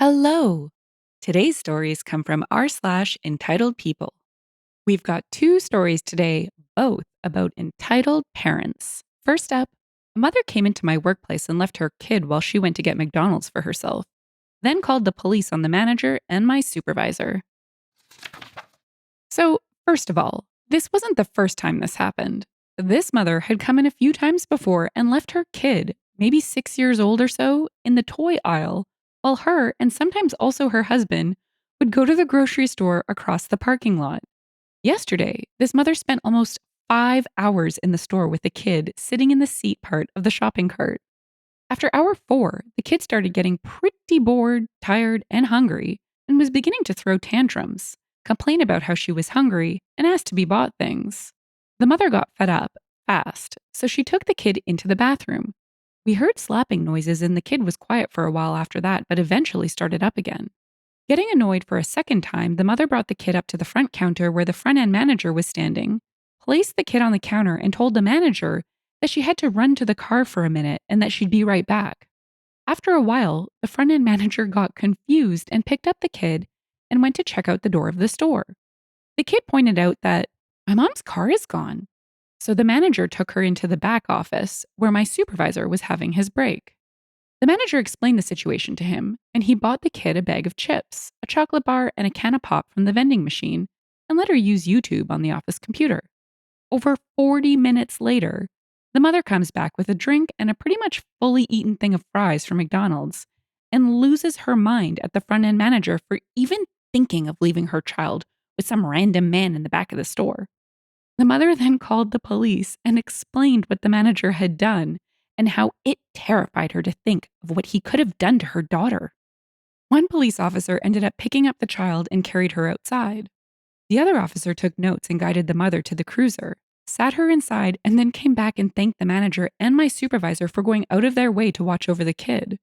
Hello! Today's stories come from r/entitled people. We've got two stories today, both about entitled parents. First up, a mother came into my workplace and left her kid while she went to get McDonald's for herself, then called the police on the manager and my supervisor. So, first of all, this wasn't the first time this happened. This mother had come in a few times before and left her kid, maybe 6 years old or so, in the toy aisle, while her and sometimes also her husband would go to the grocery store across the parking lot. Yesterday, this mother spent almost 5 hours in the store with the kid sitting in the seat part of the shopping cart. After hour four, the kid started getting pretty bored, tired, and hungry, and was beginning to throw tantrums, complain about how she was hungry, and ask to be bought things. The mother got fed up fast, so she took the kid into the bathroom. We heard slapping noises, and the kid was quiet for a while after that, but eventually started up again. Getting annoyed for a second time, the mother brought the kid up to the front counter where the front end manager was standing, placed the kid on the counter, and told the manager that she had to run to the car for a minute and that she'd be right back. After a while, the front end manager got confused and picked up the kid and went to check out the door of the store. The kid pointed out that my mom's car is gone. So the manager took her into the back office where my supervisor was having his break. The manager explained the situation to him, and he bought the kid a bag of chips, a chocolate bar, and a can of pop from the vending machine and let her use YouTube on the office computer. Over 40 minutes later, the mother comes back with a drink and a pretty much fully eaten thing of fries from McDonald's and loses her mind at the front end manager for even thinking of leaving her child with some random man in the back of the store. The mother then called the police and explained what the manager had done and how it terrified her to think of what he could have done to her daughter. One police officer ended up picking up the child and carried her outside. The other officer took notes and guided the mother to the cruiser, sat her inside, and then came back and thanked the manager and my supervisor for going out of their way to watch over the kid.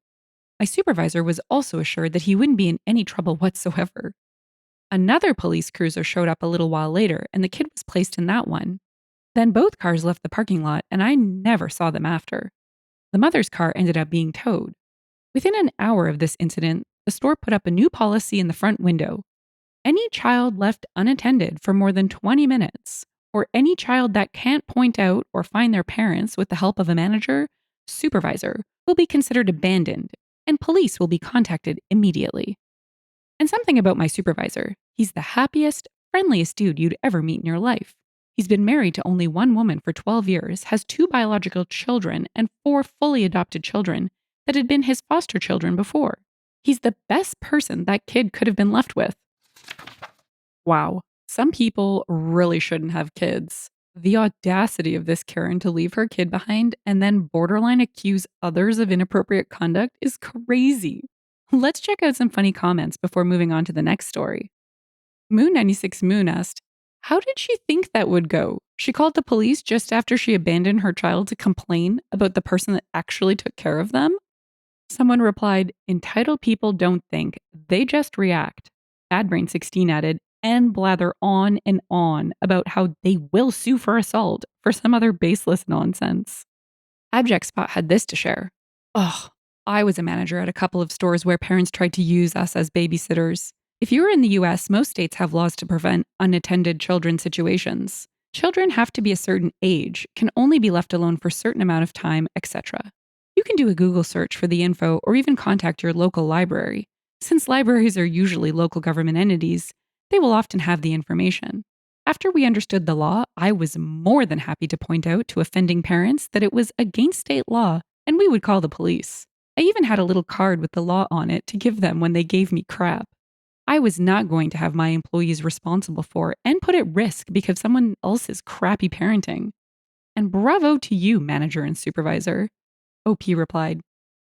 My supervisor was also assured that he wouldn't be in any trouble whatsoever. Another police cruiser showed up a little while later, and the kid was placed in that one. Then both cars left the parking lot, and I never saw them after. The mother's car ended up being towed. Within an hour of this incident, the store put up a new policy in the front window. Any child left unattended for more than 20 minutes, or any child that can't point out or find their parents with the help of a manager, supervisor, will be considered abandoned, and police will be contacted immediately. And something about my supervisor, he's the happiest, friendliest dude you'd ever meet in your life. He's been married to only one woman for 12 years, has 2 biological children and 4 fully adopted children that had been his foster children before. He's the best person that kid could have been left with. Wow, some people really shouldn't have kids. The audacity of this Karen to leave her kid behind and then borderline accuse others of inappropriate conduct is crazy. Let's check out some funny comments before moving on to the next story. Moon96 Moon asked, how did she think that would go? She called the police just after she abandoned her child to complain about the person that actually took care of them? Someone replied, entitled people don't think, they just react. Badbrain16 added, and blather on and on about how they will sue for assault for some other baseless nonsense. Abject Spot had this to share. Ugh, I was a manager at a couple of stores where parents tried to use us as babysitters. If you're in the US, most states have laws to prevent unattended children situations. Children have to be a certain age, can only be left alone for a certain amount of time, etc. You can do a Google search for the info or even contact your local library. Since libraries are usually local government entities, they will often have the information. After we understood the law, I was more than happy to point out to offending parents that it was against state law and we would call the police. I even had a little card with the law on it to give them when they gave me crap. I was not going to have my employees responsible for and put at risk because of someone else's crappy parenting. And bravo to you, manager and supervisor. OP replied,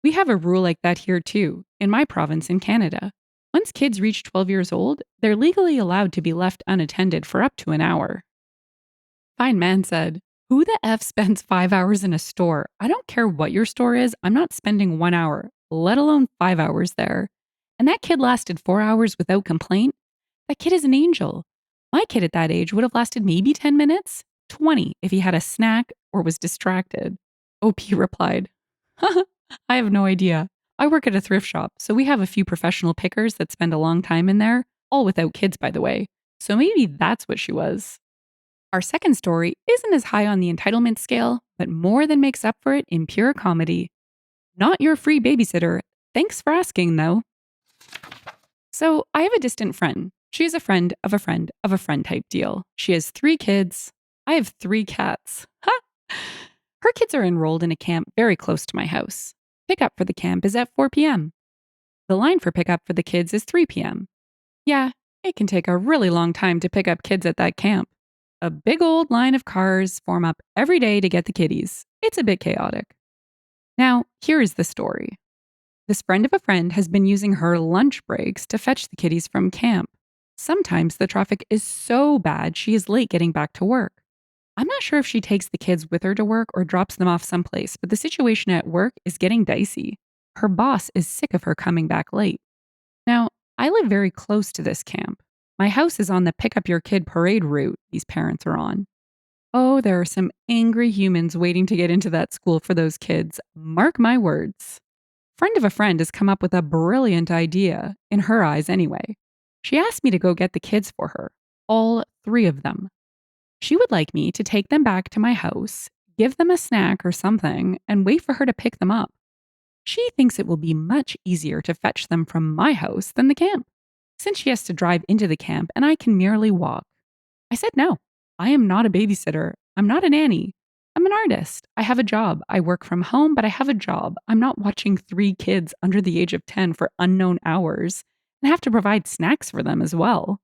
we have a rule like that here too, in my province in Canada. Once kids reach 12 years old, they're legally allowed to be left unattended for up to an hour. Fine Man said, who the F spends 5 hours in a store? I don't care what your store is, I'm not spending 1 hour, let alone 5 hours there. And that kid lasted 4 hours without complaint? That kid is an angel. My kid at that age would have lasted maybe 10 minutes, 20 if he had a snack or was distracted. OP replied, I have no idea. I work at a thrift shop, so we have a few professional pickers that spend a long time in there, all without kids, by the way. So maybe that's what she was. Our second story isn't as high on the entitlement scale, but more than makes up for it in pure comedy. Not your free babysitter. Thanks for asking, though. So, I have a distant friend. She's a friend of a friend of a friend type deal. She has 3 kids. I have 3 cats. Ha! Her kids are enrolled in a camp very close to my house. Pickup for the camp is at 4 p.m. The line for pickup for the kids is 3 p.m. Yeah, it can take a really long time to pick up kids at that camp. A big old line of cars form up every day to get the kiddies. It's a bit chaotic. Now, here is the story. This friend of a friend has been using her lunch breaks to fetch the kiddies from camp. Sometimes the traffic is so bad she is late getting back to work. I'm not sure if she takes the kids with her to work or drops them off someplace, but the situation at work is getting dicey. Her boss is sick of her coming back late. Now, I live very close to this camp. My house is on the pick up your kid parade route these parents are on. Oh, there are some angry humans waiting to get into that school for those kids. Mark my words. Friend of a friend has come up with a brilliant idea, in her eyes anyway. She asked me to go get the kids for her, all 3 of them. She would like me to take them back to my house, give them a snack or something, and wait for her to pick them up. She thinks it will be much easier to fetch them from my house than the camp, since she has to drive into the camp and I can merely walk. I said no. I am not a babysitter. I'm not a nanny. I'm an artist. I have a job. I work from home, but I have a job. I'm not watching 3 kids under the age of 10 for unknown hours and have to provide snacks for them as well.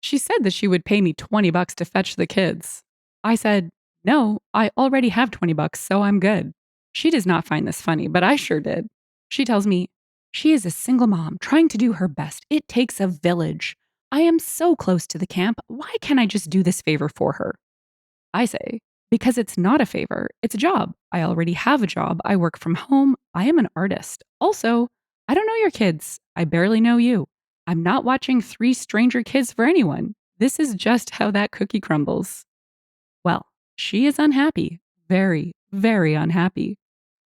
She said that she would pay me $20 to fetch the kids. I said, no, I already have $20, so I'm good. She does not find this funny, but I sure did. She tells me, she is a single mom trying to do her best. It takes a village. I am so close to the camp. Why can't I just do this favor for her? I say, because it's not a favor, it's a job. I already have a job. I work from home. I am an artist. Also, I don't know your kids. I barely know you. I'm not watching 3 stranger kids for anyone. This is just how that cookie crumbles. Well, she is unhappy. Very, very unhappy.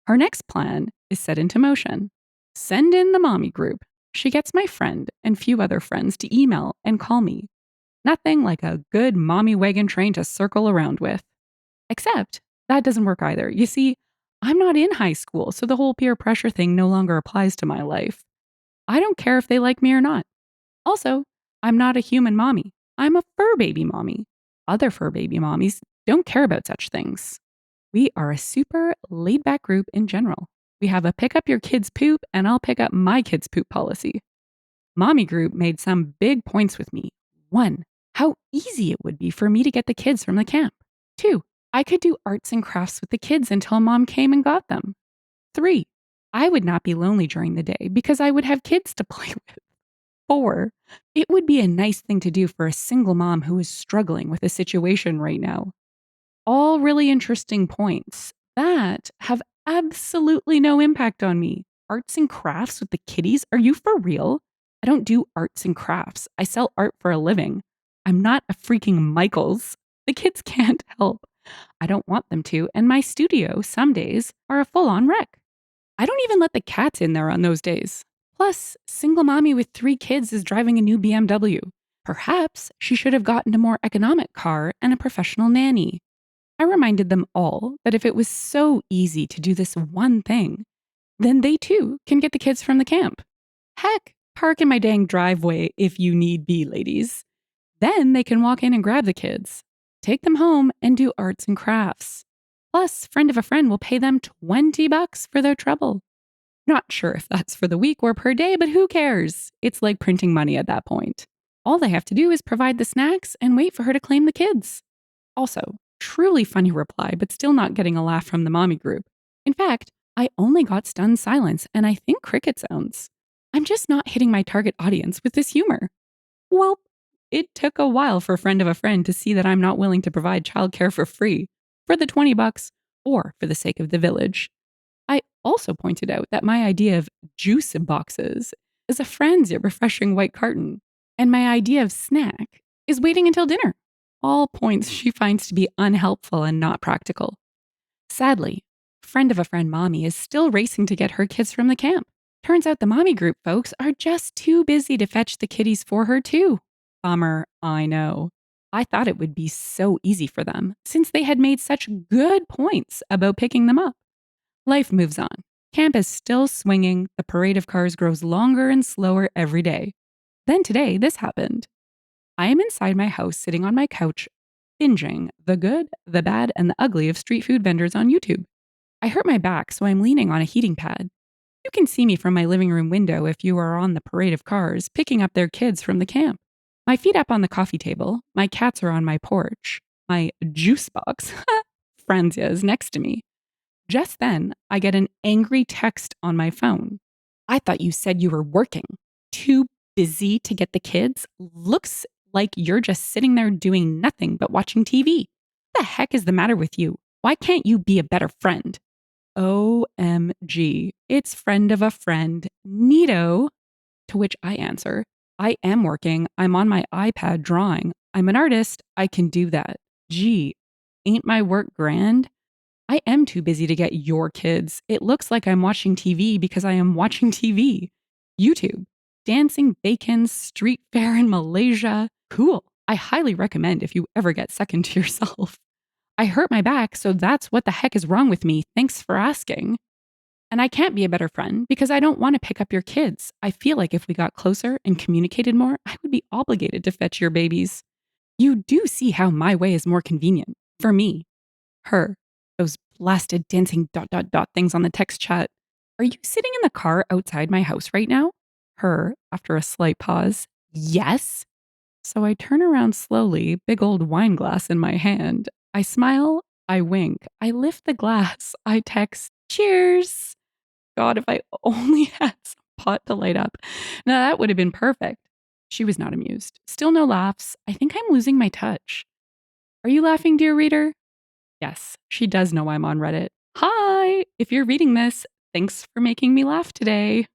Her next plan is set into motion. Send in the mommy group. She gets my friend and few other friends to email and call me. Nothing like a good mommy wagon train to circle around with. Except that doesn't work either. You see, I'm not in high school, so the whole peer pressure thing no longer applies to my life. I don't care if they like me or not. Also, I'm not a human mommy. I'm a fur baby mommy. Other fur baby mommies don't care about such things. We are a super laid back group in general. We have a pick up your kids' poop and I'll pick up my kids' poop policy. Mommy group made some big points with me. 1, how easy it would be for me to get the kids from the camp. 2, I could do arts and crafts with the kids until mom came and got them. 3, I would not be lonely during the day because I would have kids to play with. 4, it would be a nice thing to do for a single mom who is struggling with a situation right now. All really interesting points that have absolutely no impact on me. Arts and crafts with the kiddies? Are you for real? I don't do arts and crafts. I sell art for a living. I'm not a freaking Michaels. The kids can't help. I don't want them to, and my studio some days are a full-on wreck. I don't even let the cats in there on those days. Plus, single mommy with 3 kids is driving a new BMW. Perhaps she should have gotten a more economic car and a professional nanny. I reminded them all that if it was so easy to do this one thing, then they too can get the kids from the camp. Heck, park in my dang driveway if you need be, ladies. Then they can walk in and grab the kids, take them home, and do arts and crafts. Plus, friend of a friend will pay them $20 for their trouble. Not sure if that's for the week or per day, but who cares? It's like printing money at that point. All they have to do is provide the snacks and wait for her to claim the kids. Also, truly funny reply, but still not getting a laugh from the mommy group. In fact, I only got stunned silence and I think cricket sounds. I'm just not hitting my target audience with this humor. Well, it took a while for a friend of a friend to see that I'm not willing to provide childcare for free, for the $20, or for the sake of the village. I also pointed out that my idea of juice boxes is a franzy refreshing white carton, and my idea of snack is waiting until dinner. All points she finds to be unhelpful and not practical. Sadly, friend of a friend mommy is still racing to get her kids from the camp. Turns out the mommy group folks are just too busy to fetch the kitties for her, too. Bummer, I know. I thought it would be so easy for them since they had made such good points about picking them up. Life moves on. Camp is still swinging. The parade of cars grows longer and slower every day. Then today, this happened. I am inside my house sitting on my couch, binging the good, the bad, and the ugly of street food vendors on YouTube. I hurt my back, so I'm leaning on a heating pad. You can see me from my living room window if you are on the parade of cars picking up their kids from the camp. My feet up on the coffee table, my cats are on my porch, my juice box, Franzia, is next to me. Just then, I get an angry text on my phone. I thought you said you were working. Too busy to get the kids? Looks like you're just sitting there doing nothing but watching TV. What the heck is the matter with you? Why can't you be a better friend? OMG, it's friend of a friend, neato. To which I answer, I am working. I'm on my iPad drawing. I'm an artist. I can do that. Gee, ain't my work grand? I am too busy to get your kids. It looks like I'm watching TV because I am watching TV. YouTube, dancing bacon, street fair in Malaysia. Cool. I highly recommend if you ever get second to yourself. I hurt my back, so that's what the heck is wrong with me. Thanks for asking. And I can't be a better friend because I don't want to pick up your kids. I feel like if we got closer and communicated more, I would be obligated to fetch your babies. You do see how my way is more convenient for me. Her. Those blasted dancing things on the text chat. Are you sitting in the car outside my house right now? Her, after a slight pause. Yes. So I turn around slowly, big old wine glass in my hand. I smile, I wink, I lift the glass, I text, cheers. God, if I only had some pot to light up. Now that would have been perfect. She was not amused. Still no laughs. I think I'm losing my touch. Are you laughing, dear reader? Yes, she does know I'm on Reddit. Hi! If you're reading this, thanks for making me laugh today.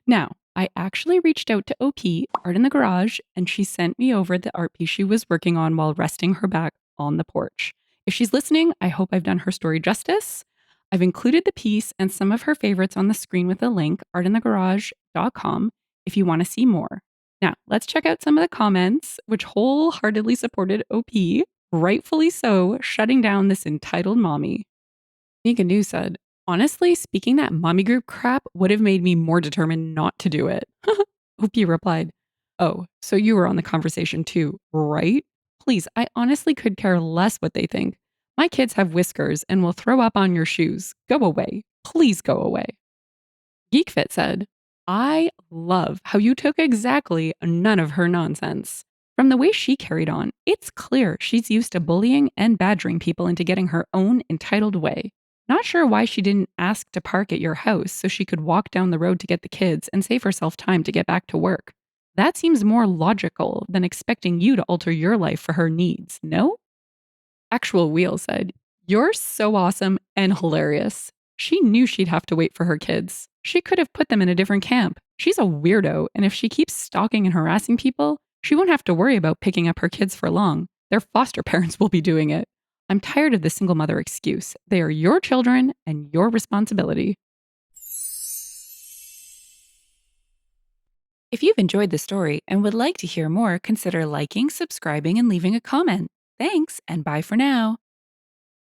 Now, I actually reached out to OP, Art in the Garage, and she sent me over the art piece she was working on while resting her back on the porch. If she's listening, I hope I've done her story justice. I've included the piece and some of her favorites on the screen with a link, artinthegarage.com, if you want to see more. Now, let's check out some of the comments, which wholeheartedly supported OP, rightfully so, shutting down this entitled mommy. Nikanu said, honestly, speaking that mommy group crap would have made me more determined not to do it. OP replied, oh, so you were on the conversation too, right? Please, I honestly could care less what they think. My kids have whiskers and will throw up on your shoes. Go away. Please go away. GeekFit said, I love how you took exactly none of her nonsense. From the way she carried on, it's clear she's used to bullying and badgering people into getting her own entitled way. Not sure why she didn't ask to park at your house so she could walk down the road to get the kids and save herself time to get back to work. That seems more logical than expecting you to alter your life for her needs, no? Actual Wheel said, you're so awesome and hilarious. She knew she'd have to wait for her kids. She could have put them in a different camp. She's a weirdo, and if she keeps stalking and harassing people, she won't have to worry about picking up her kids for long. Their foster parents will be doing it. I'm tired of the single mother excuse. They are your children and your responsibility. If you've enjoyed the story and would like to hear more, consider liking, subscribing, and leaving a comment. Thanks, and bye for now.